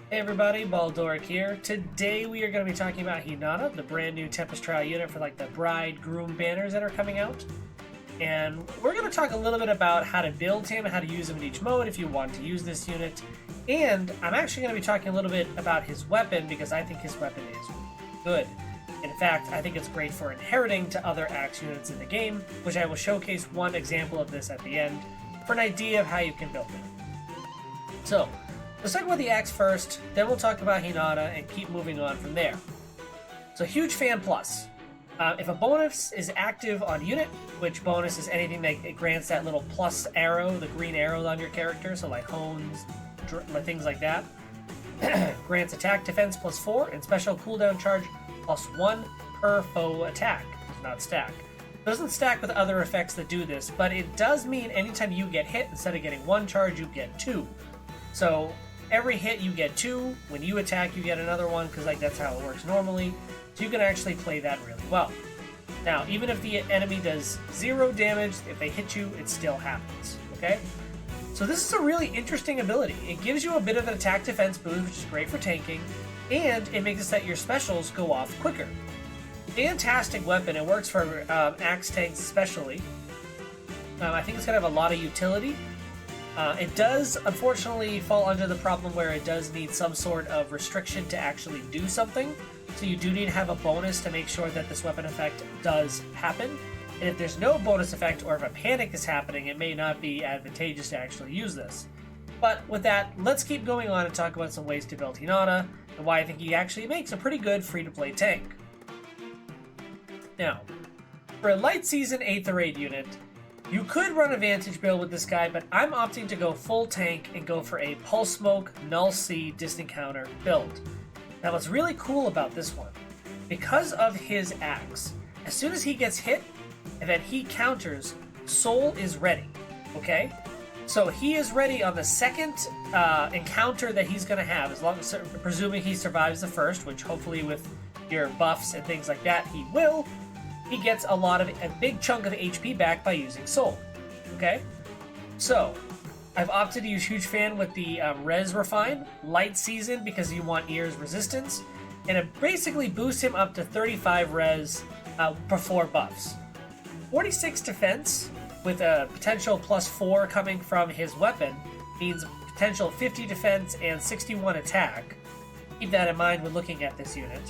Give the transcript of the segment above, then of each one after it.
Hey everybody, Baldoric here. Today we are going to be talking about Hinata, the brand new Tempest trial unit for like the bride-groom banners that are coming out. And we're going to talk a little bit about how to build him, how to use him in each mode if you want to use this unit. And I'm actually going to be talking a little bit about his weapon because I think his weapon is good. In fact, I think it's great for inheriting to other axe units in the game, which I will showcase one example of this at the end for an idea of how you can build it. So, let's talk about the axe first, then we'll talk about Hinata and keep moving on from there. So, huge fan plus. If a bonus is active on unit, which bonus is anything that grants that little plus arrow, the green arrow on your character, so like hones, things like that, grants attack defense +4 and special cooldown charge +1 per foe attack. Does not stack. It doesn't stack with other effects that do this, but it does mean anytime you get hit, instead of getting 1 charge, you get 2. So every hit you get 2, when you attack you get another 1, because like that's how it works normally. So you can actually play that really well. Now, even if the enemy does 0 damage, if they hit you, it still happens, okay? So this is a really interesting ability. It gives you a bit of an attack defense boost, which is great for tanking, and it makes it so that your specials go off quicker. Fantastic weapon. It works for axe tanks especially. I think it's going to have a lot of utility. It does, unfortunately, fall under the problem where it does need some sort of restriction to actually do something. So you do need to have a bonus to make sure that this weapon effect does happen. And if there's no bonus effect, or if a panic is happening, it may not be advantageous to actually use this. But with that, let's keep going on and talk about some ways to build Hinata, and why I think he actually makes a pretty good free-to-play tank. Now, for a light season 8th or 8 unit, you could run a Vantage build with this guy, but I'm opting to go full tank and go for a Pulse Smoke, Null C, Distant Counter build. Now what's really cool about this one, because of his axe, as soon as he gets hit, and then he counters, Soul is ready, okay? So he is ready on the second encounter that he's going to have, as long as, presuming he survives the first, which hopefully with your buffs and things like that he will. He gets a big chunk of HP back by using Soul, okay? So, I've opted to use Huge Fan with the Res Refine, Light Season because you want Ear's Resistance, and it basically boosts him up to 35 Res before buffs. 46 Defense, with a potential +4 coming from his weapon, means potential 50 defense and 61 attack. Keep that in mind when looking at this unit.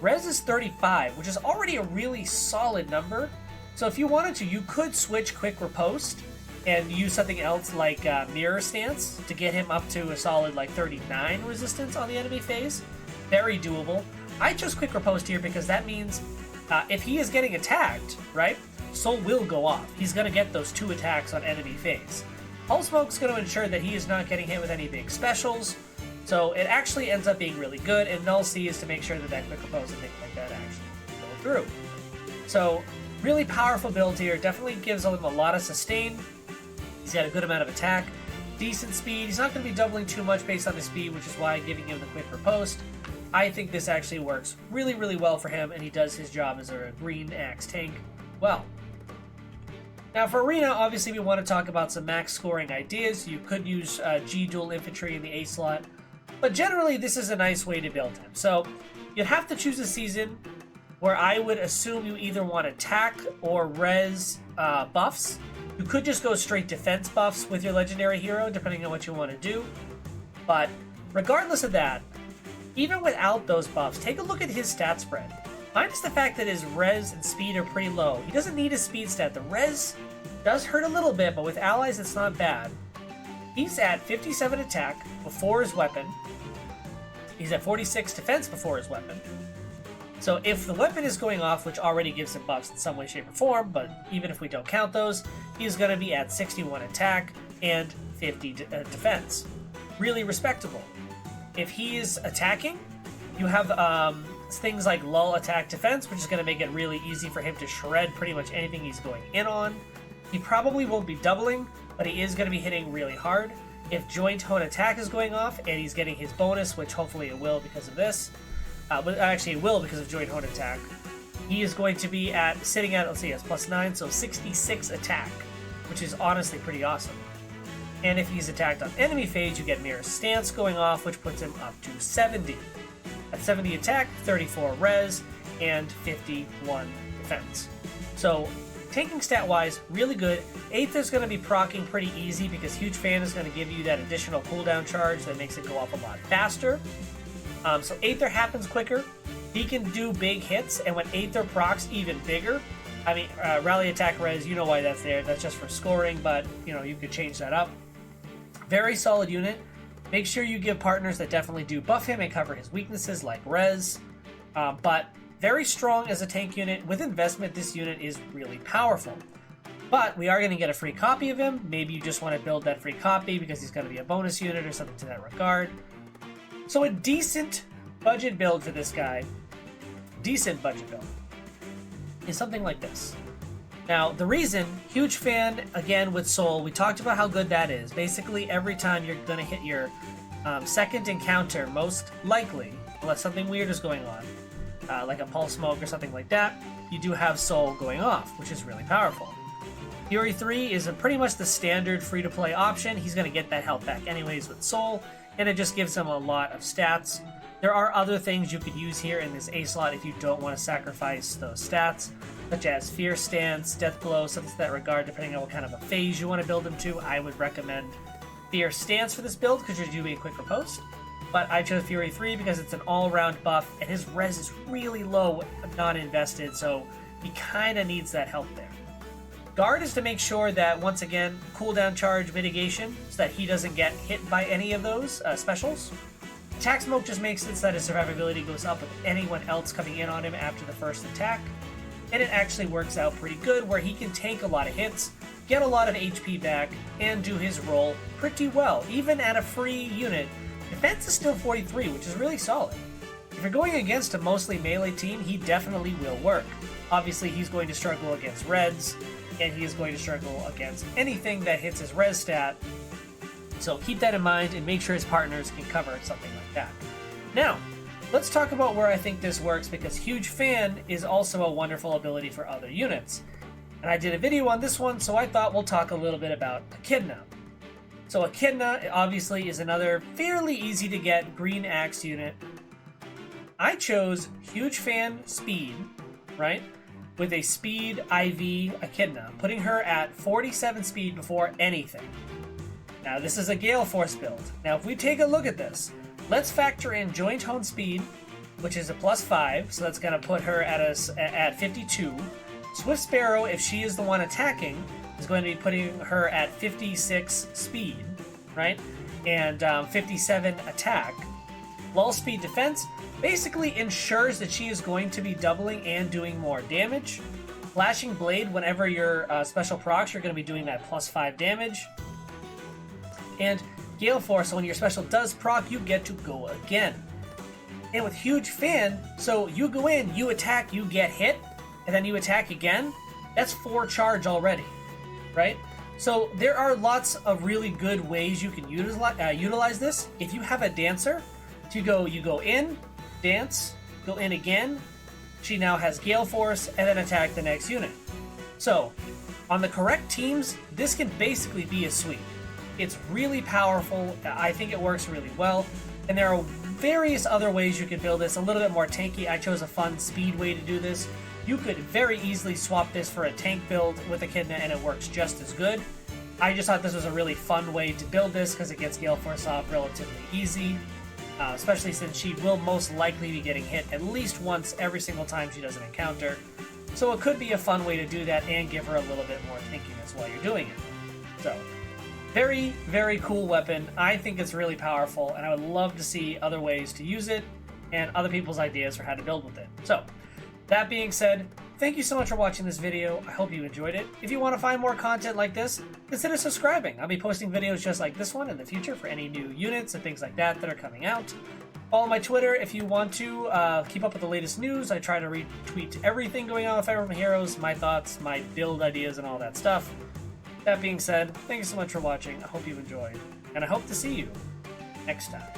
Res is 35, which is already a really solid number. So if you wanted to, you could switch Quick Riposte and use something else like Mirror Stance to get him up to a solid like 39 resistance on the enemy phase. Very doable. I chose Quick Riposte here because that means if he is getting attacked, right, Soul will go off. He's going to get those 2 attacks on enemy phase. Pulse Smoke's going to ensure that he is not getting hit with any big specials. So it actually ends up being really good, and Null C is to make sure that Quick Riposte and things like that actually go through. So, really powerful build here. Definitely gives him a lot of sustain. He's got a good amount of attack, decent speed. He's not going to be doubling too much based on his speed, which is why I'm giving him the Quick Riposte. I think this actually works really, really well for him, and he does his job as a green axe tank well. Now for Arena, obviously we want to talk about some max scoring ideas. You could use G dual infantry in the A slot, but generally this is a nice way to build him. So you'd have to choose a season where I would assume you either want attack or res buffs. You could just go straight defense buffs with your legendary hero, depending on what you want to do. But regardless of that, even without those buffs, take a look at his stat spread. Minus the fact that his res and speed are pretty low. He doesn't need a speed stat. The res does hurt a little bit, but with allies it's not bad. He's at 57 attack before his weapon. He's at 46 defense before his weapon. So if the weapon is going off, which already gives him buffs in some way, shape, or form, but even if we don't count those, he's going to be at 61 attack and 50 defense. Really respectable. If he is attacking, you have things like lull attack defense, which is going to make it really easy for him to shred pretty much anything he's going in on. He probably won't be doubling, but he is going to be hitting really hard. If joint hone attack is going off and he's getting his bonus, which hopefully it will because of this, but actually it will because of joint hone attack, he is going to be sitting at, let's see, it's +9, so 66 attack, which is honestly pretty awesome. And if he's attacked on enemy phase, you get Mirror Stance going off, which puts him up to 70. At 70 attack, 34 res, and 51 defense. So, tanking stat-wise, really good. Aether's going to be proccing pretty easy because Huge Fan is going to give you that additional cooldown charge that makes it go up a lot faster. So Aether happens quicker. He can do big hits, and when Aether procs even bigger, I mean, rally attack res, you know why that's there. That's just for scoring, but, you know, you could change that up. Very solid unit. Make sure you give partners that definitely do buff him and cover his weaknesses like res. But very strong as a tank unit. With investment, this unit is really powerful. But we are going to get a free copy of him. Maybe you just want to build that free copy because he's going to be a bonus unit or something to that regard. So a decent budget build for this guy, is something like this. Now, the reason, Huge Fan, again with Soul, we talked about how good that is. Basically, every time you're going to hit your second encounter, most likely, unless something weird is going on, like a Pulse Smoke or something like that, you do have Soul going off, which is really powerful. Fury 3 is pretty much the standard free-to-play option. He's going to get that health back anyways with Soul, and it just gives him a lot of stats. There are other things you could use here in this A slot if you don't want to sacrifice those stats, such as Fierce Stance, Death Blow, something to that regard, depending on what kind of a phase you want to build him to. I would recommend Fierce Stance for this build because you're doing a quick riposte. But I chose Fury 3 because it's an all-around buff, and his res is really low, non-invested, so he kind of needs that help there. Guard is to make sure that, once again, cooldown charge mitigation, so that he doesn't get hit by any of those specials. Attack Smoke just makes it so that his survivability goes up with anyone else coming in on him after the first attack. And it actually works out pretty good, where he can tank a lot of hits, get a lot of HP back, and do his role pretty well. Even at a free unit, defense is still 43, which is really solid. If you're going against a mostly melee team, he definitely will work. Obviously, he's going to struggle against Reds, and he is going to struggle against anything that hits his res stat. So keep that in mind and make sure his partners can cover something like that. Now, let's talk about where I think this works, because Huge Fan is also a wonderful ability for other units. And I did a video on this one, so I thought we'll talk a little bit about Echidna. So Echidna, obviously, is another fairly easy to get green axe unit. I chose Huge Fan Speed, right? With a Speed IV Echidna, putting her at 47 speed before anything. Now, this is a Gale-Force build. Now, if we take a look at this, let's factor in Joint Hone Speed, which is a +5, so that's going to put her at 52. Swift Sparrow, if she is the one attacking, is going to be putting her at 56 speed, right? And 57 attack. Lull Speed Defense basically ensures that she is going to be doubling and doing more damage. Flashing Blade, whenever your special procs, you're going to be doing that +5 damage. And Gale-Force, so when your special does proc, you get to go again. And with Huge Fan, so you go in, you attack, you get hit, and then you attack again, that's 4 charge already, right? So there are lots of really good ways you can utilize this. If you have a dancer, you go in, dance, go in again, she now has Gale-Force, and then attack the next unit. So, on the correct teams, this can basically be a sweep. It's really powerful, I think it works really well, and there are various other ways you can build this, a little bit more tanky. I chose a fun speed way to do this. You could very easily swap this for a tank build with Echidna and it works just as good. I just thought this was a really fun way to build this because it gets Gale-Force off relatively easy, especially since she will most likely be getting hit at least once every single time she does an encounter. So it could be a fun way to do that and give her a little bit more thinkiness while you're doing it. So, very, very cool weapon. I think it's really powerful, and I would love to see other ways to use it and other people's ideas for how to build with it. So, that being said, thank you so much for watching this video. I hope you enjoyed it. If you want to find more content like this, consider subscribing. I'll be posting videos just like this one in the future for any new units and things like that that are coming out. Follow my Twitter if you want to keep up with the latest news. I try to retweet everything going on with Fire Emblem Heroes, my thoughts, my build ideas, and all that stuff. That being said, thank you so much for watching. I hope you enjoyed, and I hope to see you next time.